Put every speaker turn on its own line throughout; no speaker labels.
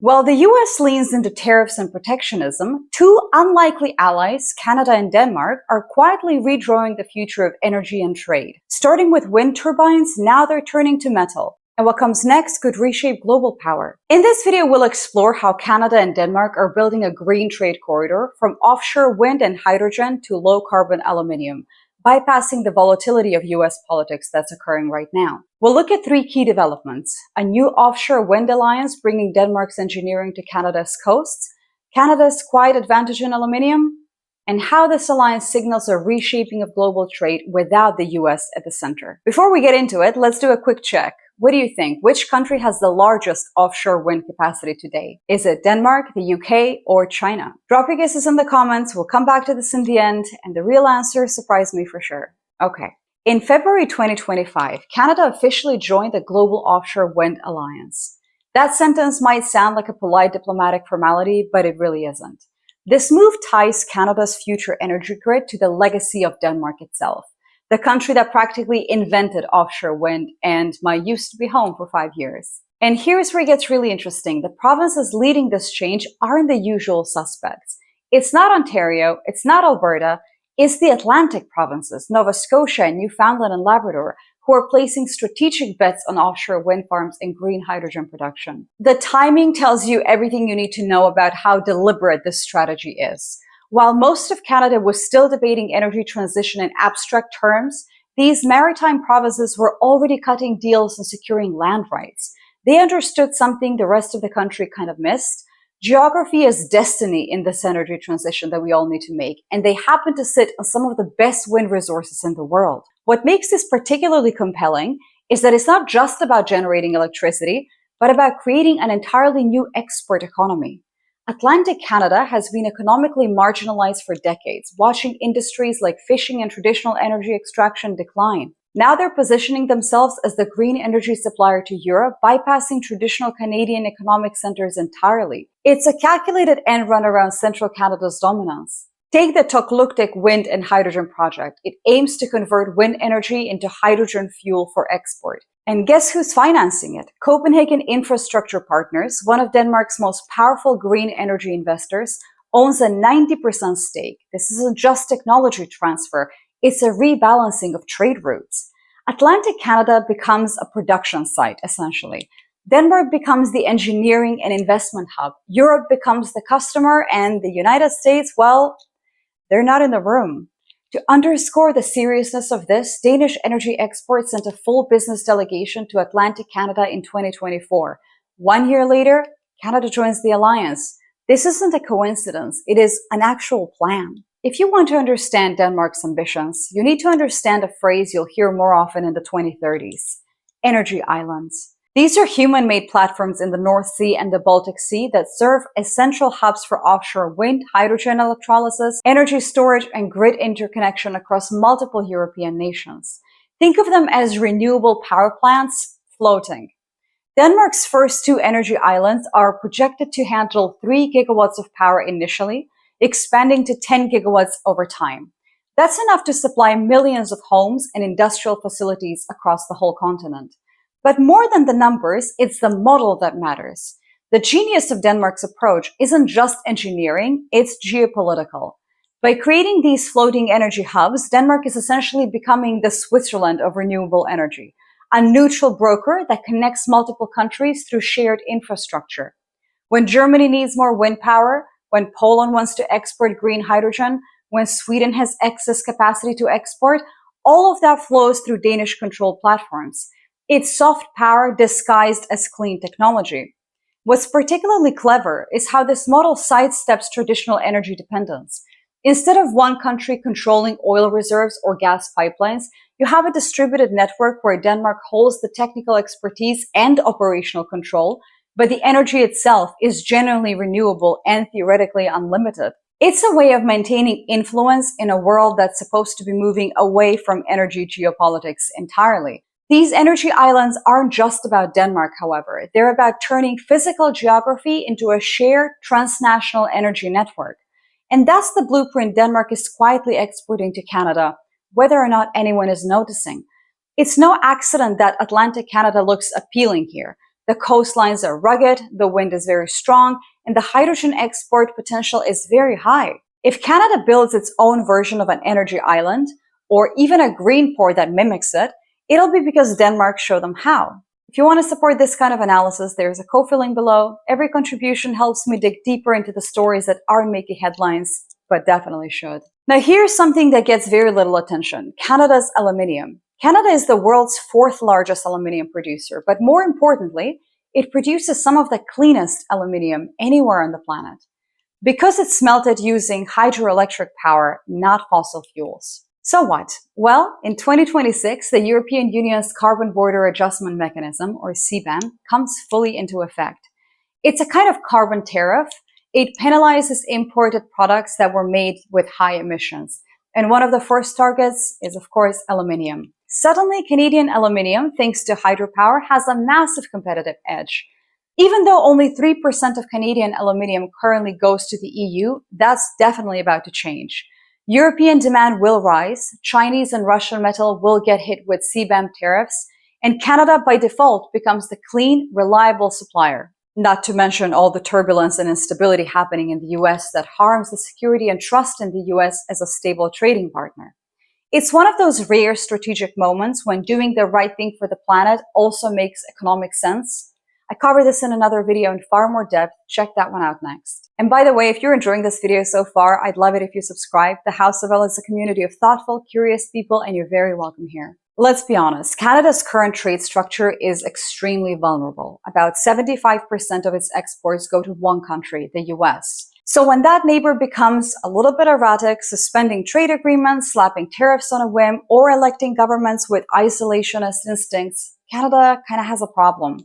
While the US leans into tariffs and protectionism, two unlikely allies, Canada and Denmark, are quietly redrawing the future of energy and trade. Starting with wind turbines, now they're turning to metal. And what comes next could reshape global power. In this video, we'll explore how Canada and Denmark are building a green trade corridor from offshore wind and hydrogen to low-carbon aluminium, bypassing the volatility of US politics that's occurring right now. We'll look at three key developments: a new offshore wind alliance bringing Denmark's engineering to Canada's coasts, Canada's quiet advantage in aluminium, and how this alliance signals a reshaping of global trade without the US at the center. Before we get into it, let's do a quick check. What do you think? Which country has the largest offshore wind capacity today? Is it Denmark, the UK, or China? Drop your guesses in the comments. We'll come back to this in the end, and the real answer surprised me for sure. Okay. In February 2025, Canada officially joined the Global Offshore Wind Alliance. That sentence might sound like a polite diplomatic formality, but it really isn't. This move ties Canada's future energy grid to the legacy of Denmark itself, the country that practically invented offshore wind and my used to be home for 5 years. And here's where it gets really interesting. The provinces leading this change aren't the usual suspects. It's not Ontario, it's not Alberta, it's the Atlantic provinces, Nova Scotia and Newfoundland and Labrador, who are placing strategic bets on offshore wind farms and green hydrogen production. The timing tells you everything you need to know about how deliberate this strategy is. While most of Canada was still debating energy transition in abstract terms, these maritime provinces were already cutting deals and securing land rights. They understood something the rest of the country kind of missed. Geography is destiny in this energy transition that we all need to make, and they happen to sit on some of the best wind resources in the world. What makes this particularly compelling is that it's not just about generating electricity, but about creating an entirely new export economy. Atlantic Canada has been economically marginalized for decades, watching industries like fishing and traditional energy extraction decline. Now they're positioning themselves as the green energy supplier to Europe, bypassing traditional Canadian economic centers entirely. It's a calculated end run around central Canada's dominance. Take the Tokluktik wind and hydrogen project. It aims to convert wind energy into hydrogen fuel for export. And guess who's financing it? Copenhagen Infrastructure Partners, one of Denmark's most powerful green energy investors, owns a 90% stake. This isn't just technology transfer, it's a rebalancing of trade routes. Atlantic Canada becomes a production site, essentially. Denmark becomes the engineering and investment hub. Europe becomes the customer, and the United States, well, they're not in the room. To underscore the seriousness of this, Danish energy exports sent a full business delegation to Atlantic Canada in 2024. 1 year later, Canada joins the alliance. This isn't a coincidence, it is an actual plan. If you want to understand Denmark's ambitions, you need to understand a phrase you'll hear more often in the 2030s: energy islands. These are human-made platforms in the North Sea and the Baltic Sea that serve as central hubs for offshore wind, hydrogen electrolysis, energy storage, and grid interconnection across multiple European nations. Think of them as renewable power plants floating. Denmark's first two energy islands are projected to handle 3 gigawatts of power initially, expanding to 10 gigawatts over time. That's enough to supply millions of homes and industrial facilities across the whole continent. But more than the numbers, it's the model that matters. The genius of Denmark's approach isn't just engineering, it's geopolitical. By creating these floating energy hubs, Denmark is essentially becoming the Switzerland of renewable energy, a neutral broker that connects multiple countries through shared infrastructure. When Germany needs more wind power, when Poland wants to export green hydrogen, when Sweden has excess capacity to export, all of that flows through Danish-controlled platforms. It's soft power disguised as clean technology. What's particularly clever is how this model sidesteps traditional energy dependence. Instead of one country controlling oil reserves or gas pipelines, you have a distributed network where Denmark holds the technical expertise and operational control, but the energy itself is genuinely renewable and theoretically unlimited. It's a way of maintaining influence in a world that's supposed to be moving away from energy geopolitics entirely. These energy islands aren't just about Denmark, however. They're about turning physical geography into a shared transnational energy network. And that's the blueprint Denmark is quietly exporting to Canada, whether or not anyone is noticing. It's no accident that Atlantic Canada looks appealing here. The coastlines are rugged, the wind is very strong, and the hydrogen export potential is very high. If Canada builds its own version of an energy island, or even a green port that mimics it, it'll be because Denmark showed them how. If you want to support this kind of analysis, there's a Ko-fi link below. Every contribution helps me dig deeper into the stories that aren't making headlines, but definitely should. Now here's something that gets very little attention: Canada's aluminium. Canada is the world's fourth largest aluminium producer, but more importantly, it produces some of the cleanest aluminium anywhere on the planet, because it's smelted using hydroelectric power, not fossil fuels. So what? Well, in 2026, the European Union's Carbon Border Adjustment Mechanism, or CBAM, comes fully into effect. It's a kind of carbon tariff. It penalizes imported products that were made with high emissions. And one of the first targets is, of course, aluminium. Suddenly, Canadian aluminium, thanks to hydropower, has a massive competitive edge. Even though only 3% of Canadian aluminium currently goes to the EU, that's definitely about to change. European demand will rise, Chinese and Russian metal will get hit with CBAM tariffs, and Canada by default becomes the clean, reliable supplier. Not to mention all the turbulence and instability happening in the US that harms the security and trust in the US as a stable trading partner. It's one of those rare strategic moments when doing the right thing for the planet also makes economic sense. I cover this in another video in far more depth. Check that one out next. And by the way, if you're enjoying this video so far, I'd love it if you subscribe. The House of L is a community of thoughtful, curious people, and you're very welcome here. Let's be honest, Canada's current trade structure is extremely vulnerable. About 75% of its exports go to one country, the US. So when that neighbor becomes a little bit erratic, suspending trade agreements, slapping tariffs on a whim, or electing governments with isolationist instincts, Canada kind of has a problem.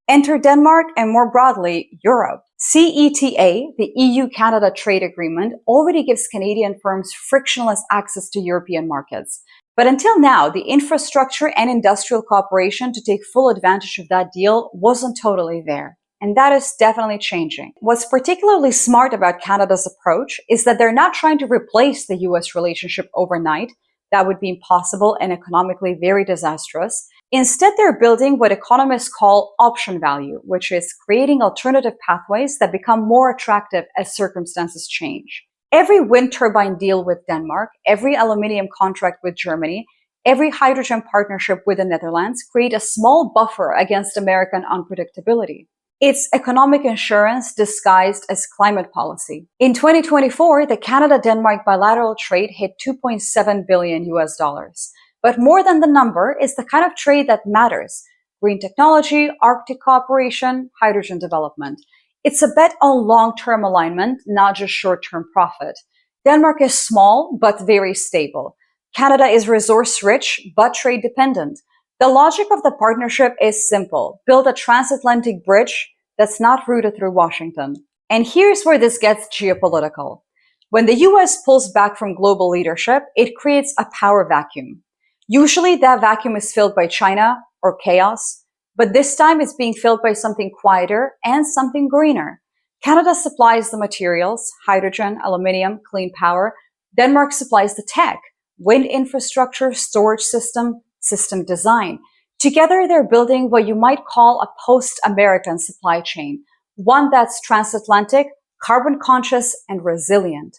Enter Denmark and, more broadly, Europe. CETA, the EU-Canada trade agreement, already gives Canadian firms frictionless access to European markets. But until now, the infrastructure and industrial cooperation to take full advantage of that deal wasn't totally there. And that is definitely changing. What's particularly smart about Canada's approach is that they're not trying to replace the US relationship overnight. That would be impossible and economically very disastrous. Instead, they're building what economists call option value, which is creating alternative pathways that become more attractive as circumstances change. Every wind turbine deal with Denmark, every aluminium contract with Germany, every hydrogen partnership with the Netherlands create a small buffer against American unpredictability. It's economic insurance disguised as climate policy. In 2024, the Canada-Denmark bilateral trade hit $2.7 billion US dollars. But more than the number is the kind of trade that matters: green technology, Arctic cooperation, hydrogen development. It's a bet on long-term alignment, not just short-term profit. Denmark is small, but very stable. Canada is resource-rich, but trade-dependent. The logic of the partnership is simple: build a transatlantic bridge that's not routed through Washington. And here's where this gets geopolitical. When the US pulls back from global leadership, it creates a power vacuum. Usually that vacuum is filled by China or chaos, but this time it's being filled by something quieter and something greener. Canada supplies the materials: hydrogen, aluminium, clean power. Denmark supplies the tech: wind infrastructure, storage system design. Together, they're building what you might call a post-American supply chain, one that's transatlantic, carbon-conscious, and resilient.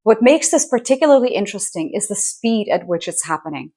What makes this particularly interesting is the speed at which it's happening.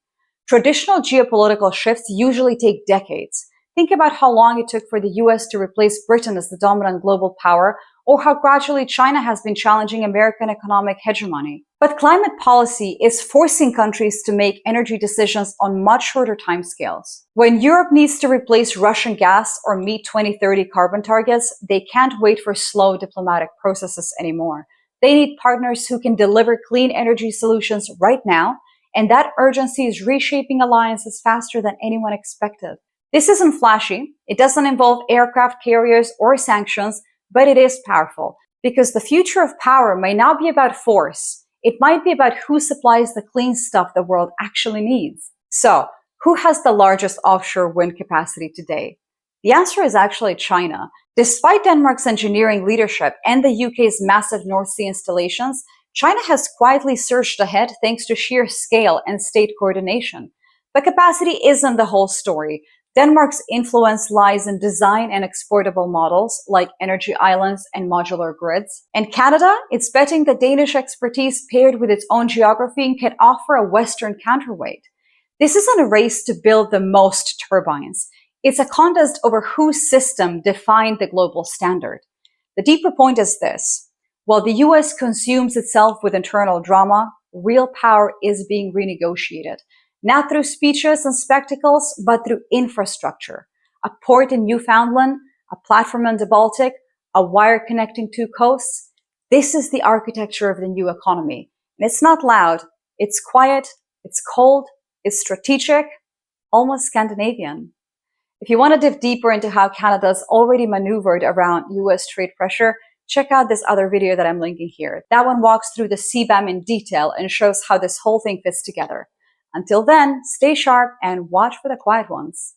Traditional geopolitical shifts usually take decades. Think about how long it took for the US to replace Britain as the dominant global power, or how gradually China has been challenging American economic hegemony. But climate policy is forcing countries to make energy decisions on much shorter timescales. When Europe needs to replace Russian gas or meet 2030 carbon targets, they can't wait for slow diplomatic processes anymore. They need partners who can deliver clean energy solutions right now, and that urgency is reshaping alliances faster than anyone expected. This isn't flashy. It doesn't involve aircraft carriers or sanctions, but it is powerful, because the future of power may not be about force. It might be about who supplies the clean stuff the world actually needs. So, who has the largest offshore wind capacity today? The answer is actually China. Despite Denmark's engineering leadership and the UK's massive North Sea installations, China has quietly surged ahead thanks to sheer scale and state coordination. But capacity isn't the whole story. Denmark's influence lies in design and exportable models like energy islands and modular grids. And Canada, it's betting that Danish expertise paired with its own geography can offer a Western counterweight. This isn't a race to build the most turbines. It's a contest over whose system defined the global standard. The deeper point is this. While the US consumes itself with internal drama, real power is being renegotiated, not through speeches and spectacles, but through infrastructure. A port in Newfoundland, a platform in the Baltic, a wire connecting two coasts. This is the architecture of the new economy. And it's not loud, it's quiet, it's cold, it's strategic, almost Scandinavian. If you want to dive deeper into how Canada's already maneuvered around US trade pressure, check out this other video that I'm linking here. That one walks through the CBAM in detail and shows how this whole thing fits together. Until then, stay sharp and watch for the quiet ones.